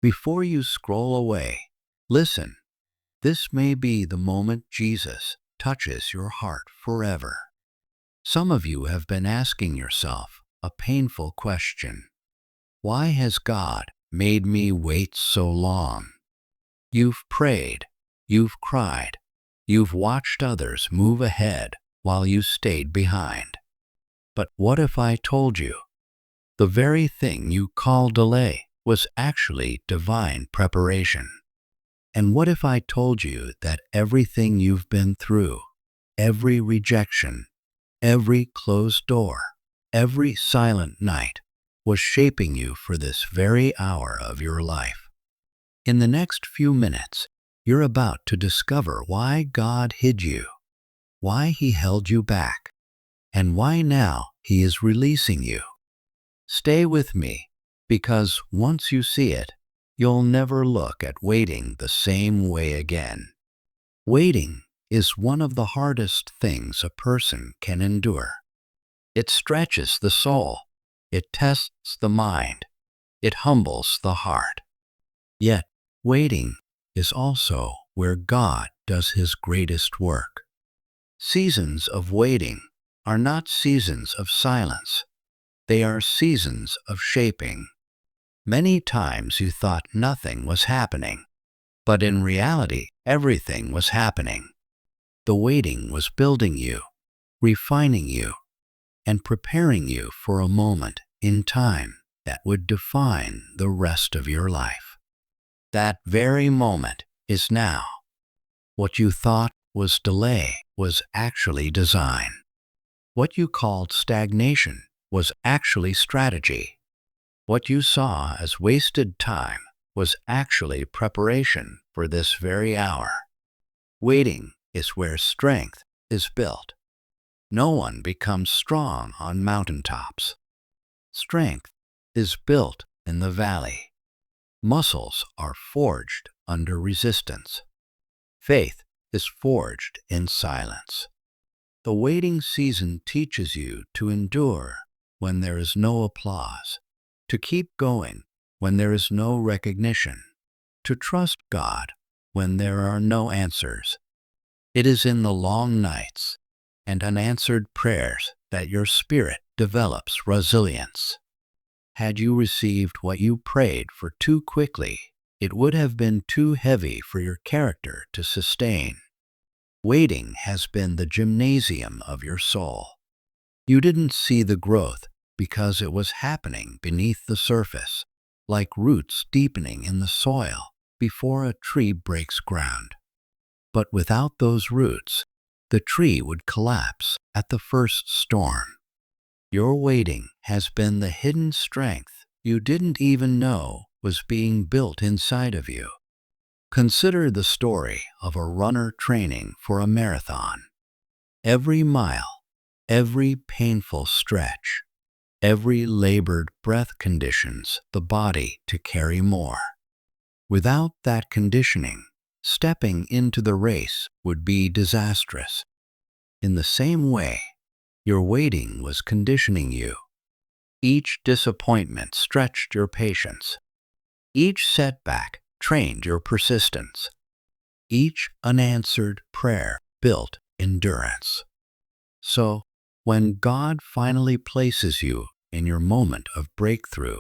Before you scroll away, listen. This may be the moment Jesus touches your heart forever. Some of you have been asking yourself a painful question. Why has God made me wait so long? You've prayed, you've cried, you've watched others move ahead while you stayed behind. But what if I told you the very thing you call delay was actually divine preparation? And what if I told you that everything you've been through, every rejection, every closed door, every silent night, was shaping you for this very hour of your life? In the next few minutes, you're about to discover why God hid you, why He held you back, and why now He is releasing you. Stay with me, because once you see it, you'll never look at waiting the same way again. Waiting is one of the hardest things a person can endure. It stretches the soul, it tests the mind, it humbles the heart. Yet, waiting is also where God does His greatest work. Seasons of waiting are not seasons of silence. They are seasons of shaping. Many times you thought nothing was happening, but in reality, everything was happening. The waiting was building you, refining you, and preparing you for a moment in time that would define the rest of your life. That very moment is now. What you thought was delay was actually design. What you called stagnation was actually strategy. What you saw as wasted time was actually preparation for this very hour. Waiting is where strength is built. No one becomes strong on mountaintops. Strength is built in the valley. Muscles are forged under resistance. Faith is forged in silence. The waiting season teaches you to endure when there is no applause, to keep going when there is no recognition, to trust God when there are no answers. It is in the long nights and unanswered prayers that your spirit develops resilience. Had you received what you prayed for too quickly, it would have been too heavy for your character to sustain. Waiting has been the gymnasium of your soul. You didn't see the growth because it was happening beneath the surface, like roots deepening in the soil before a tree breaks ground. But without those roots, the tree would collapse at the first storm. Your waiting has been the hidden strength you didn't even know was being built inside of you. Consider the story of a runner training for a marathon. Every mile, every painful stretch, every labored breath conditions the body to carry more. Without that conditioning, stepping into the race would be disastrous. In the same way, your waiting was conditioning you. Each disappointment stretched your patience. Each setback trained your persistence. Each unanswered prayer built endurance. So, when God finally places you in your moment of breakthrough,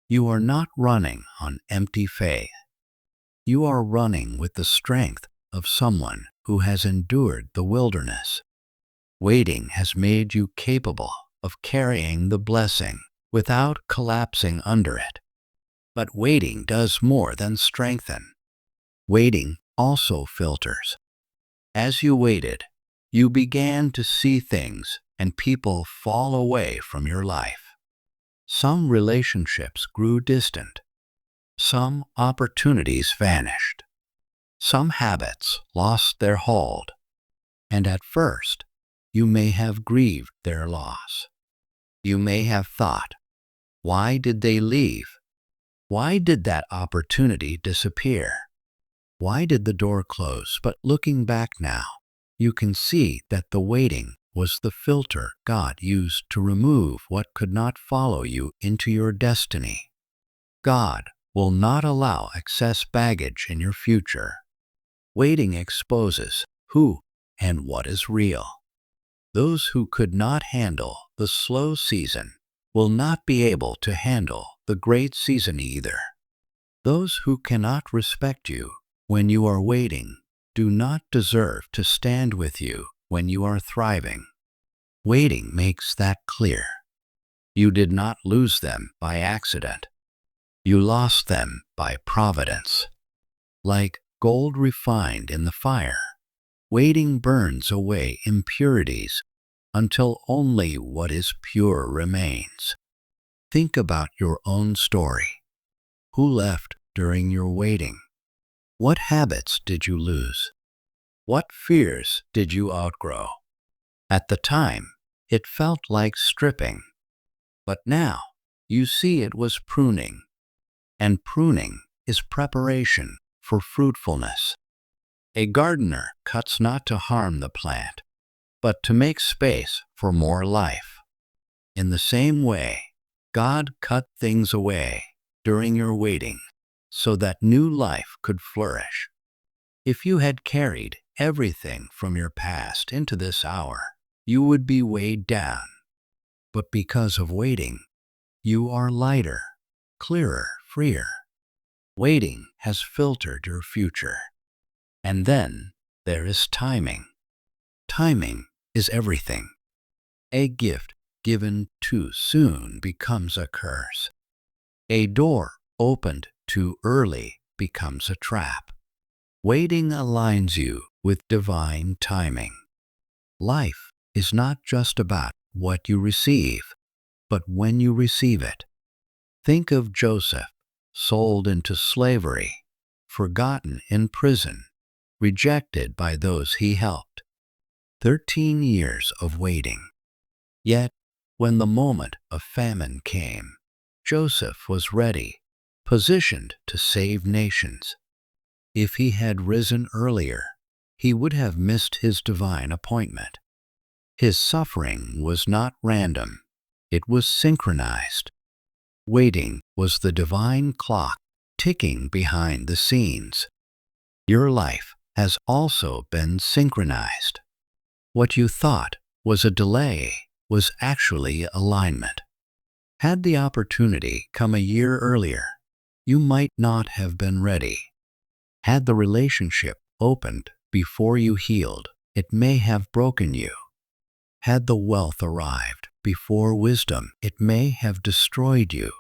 you are not running on empty faith. You are running with the strength of someone who has endured the wilderness. Waiting has made you capable of carrying the blessing without collapsing under it. But waiting does more than strengthen. Waiting also filters. As you waited, you began to see things and people fall away from your life. Some relationships grew distant. Some opportunities vanished. Some habits lost their hold. And at first, you may have grieved their loss. You may have thought, why did they leave? Why did that opportunity disappear? Why did the door close? But looking back now, you can see that the waiting was the filter God used to remove what could not follow you into your destiny. God will not allow excess baggage in your future. Waiting exposes who and what is real. Those who could not handle the slow season will not be able to handle the great season either. Those who cannot respect you when you are waiting do not deserve to stand with you when you are thriving. Waiting makes that clear. You did not lose them by accident. You lost them by providence. Like gold refined in the fire, waiting burns away impurities until only what is pure remains. Think about your own story. Who left during your waiting? What habits did you lose? What fears did you outgrow? At the time, it felt like stripping, but now you see it was pruning, and pruning is preparation for fruitfulness. A gardener cuts not to harm the plant, but to make space for more life. In the same way, God cut things away during your waiting so that new life could flourish. If you had carried everything from your past into this hour, you would be weighed down. But because of waiting, you are lighter, clearer, freer. Waiting has filtered your future. And then there is timing. Timing is everything. A gift given too soon becomes a curse. A door opened too early becomes a trap. Waiting aligns you with divine timing. Life is not just about what you receive, but when you receive it. Think of Joseph, sold into slavery, forgotten in prison, rejected by those he helped. 13 years of waiting. Yet, when the moment of famine came, Joseph was ready, positioned to save nations. If he had risen earlier, he would have missed his divine appointment. His suffering was not random, it was synchronized. Waiting was the divine clock ticking behind the scenes. Your life has also been synchronized. What you thought was a delay was actually alignment. Had the opportunity come a year earlier, you might not have been ready. Had the relationship opened before you healed, it may have broken you. Had the wealth arrived before wisdom, it may have destroyed you.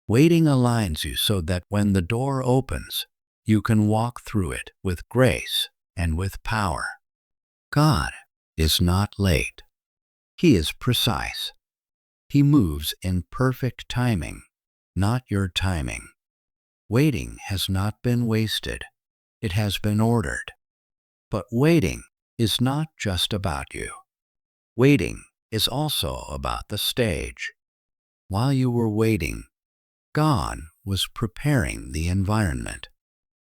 Waiting aligns you so that when the door opens, you can walk through it with grace and with power. God is not late. He is precise. He moves in perfect timing, not your timing. Waiting has not been wasted. It has been ordered. But waiting is not just about you. Waiting is also about the stage. While you were waiting, God was preparing the environment.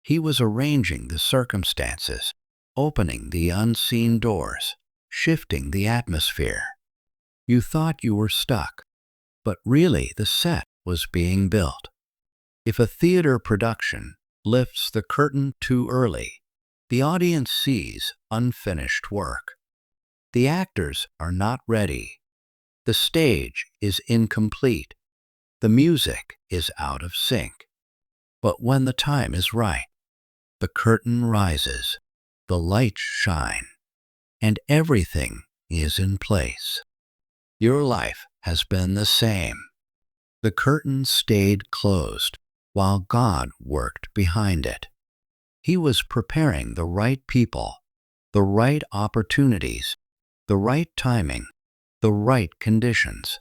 He was arranging the circumstances, opening the unseen doors, shifting the atmosphere. You thought you were stuck, but really the set was being built. If a theater production lifts the curtain too early, the audience sees unfinished work. The actors are not ready. The stage is incomplete. The music is out of sync. But when the time is right, the curtain rises, the lights shine, and everything is in place. Your life has been the same. The curtain stayed closed while God worked behind it. He was preparing the right people, the right opportunities, the right timing, the right conditions.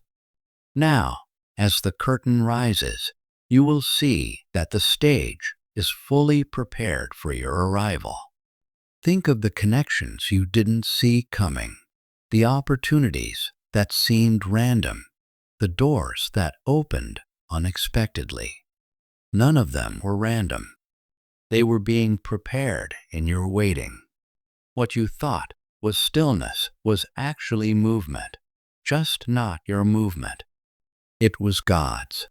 Now, as the curtain rises, you will see that the stage is fully prepared for your arrival. Think of the connections you didn't see coming, the opportunities that seemed random, the doors that opened unexpectedly. None of them were random. They were being prepared in your waiting. What you thought was stillness was actually movement, just not your movement. It was God's.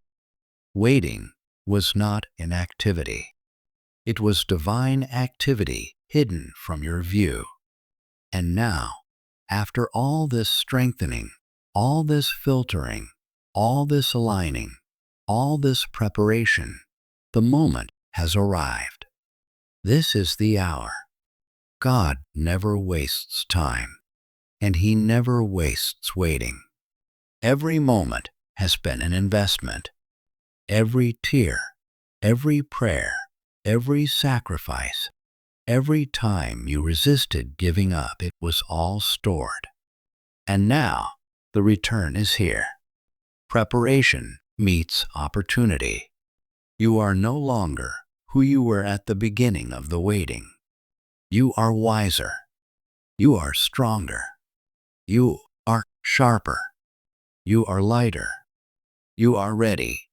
Waiting was not inactivity. It was divine activity hidden from your view. And now, after all this strengthening, all this filtering, all this aligning, all this preparation, the moment has arrived. This is the hour. God never wastes time, and He never wastes waiting. Every moment has been an investment. Every tear, every prayer, every sacrifice, every time you resisted giving up, it was all stored. And now, the return is here. Preparation meets opportunity. You are no longer who you were at the beginning of the waiting. You are wiser. You are stronger. You are sharper. You are lighter. You are ready.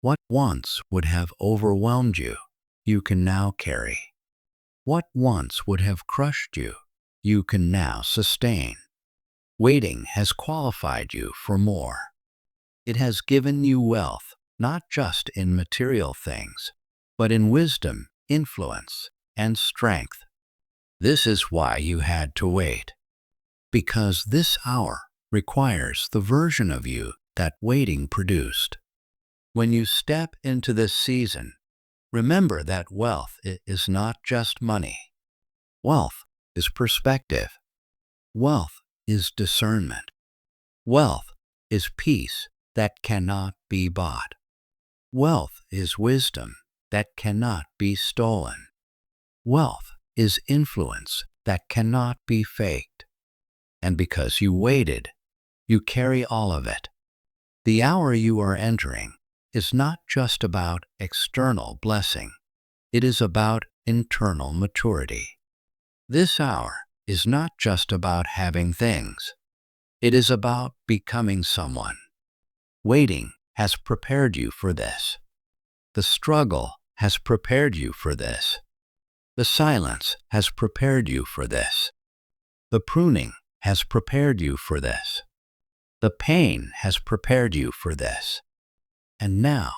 What once would have overwhelmed you, you can now carry. What once would have crushed you, you can now sustain. Waiting has qualified you for more. It has given you wealth, not just in material things, but in wisdom, influence, and strength. This is why you had to wait. Because this hour requires the version of you that waiting produced. When you step into this season, remember that wealth is not just money. Wealth is perspective. Wealth is discernment. Wealth is peace that cannot be bought. Wealth is wisdom that cannot be stolen. Wealth is influence that cannot be faked. And because you waited, you carry all of it. The hour you are entering is not just about external blessing. It is about internal maturity. This hour is not just about having things. It is about becoming someone. Waiting has prepared you for this. The struggle has prepared you for this. The silence has prepared you for this. The pruning has prepared you for this. The pain has prepared you for this. And now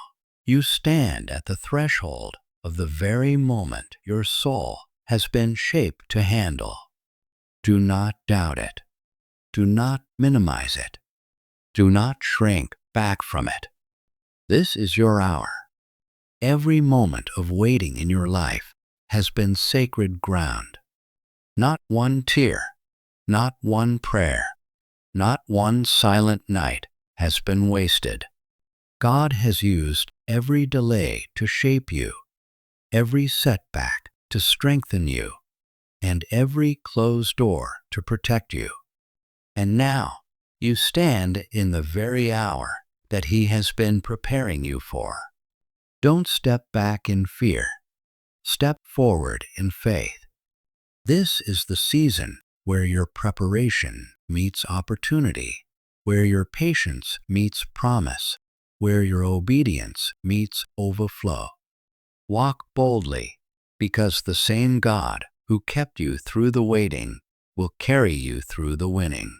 you stand at the threshold of the very moment your soul has been shaped to handle. Do not doubt it. Do not minimize it. Do not shrink back from it. This is your hour. Every moment of waiting in your life has been sacred ground. Not one tear, not one prayer, not one silent night has been wasted. God has used every delay to shape you, every setback to strengthen you, and every closed door to protect you. And now you stand in the very hour that He has been preparing you for. Don't step back in fear. Step forward in faith. This is the season where your preparation meets opportunity, where your patience meets promise, where your obedience meets overflow. Walk boldly, because the same God who kept you through the waiting will carry you through the winning.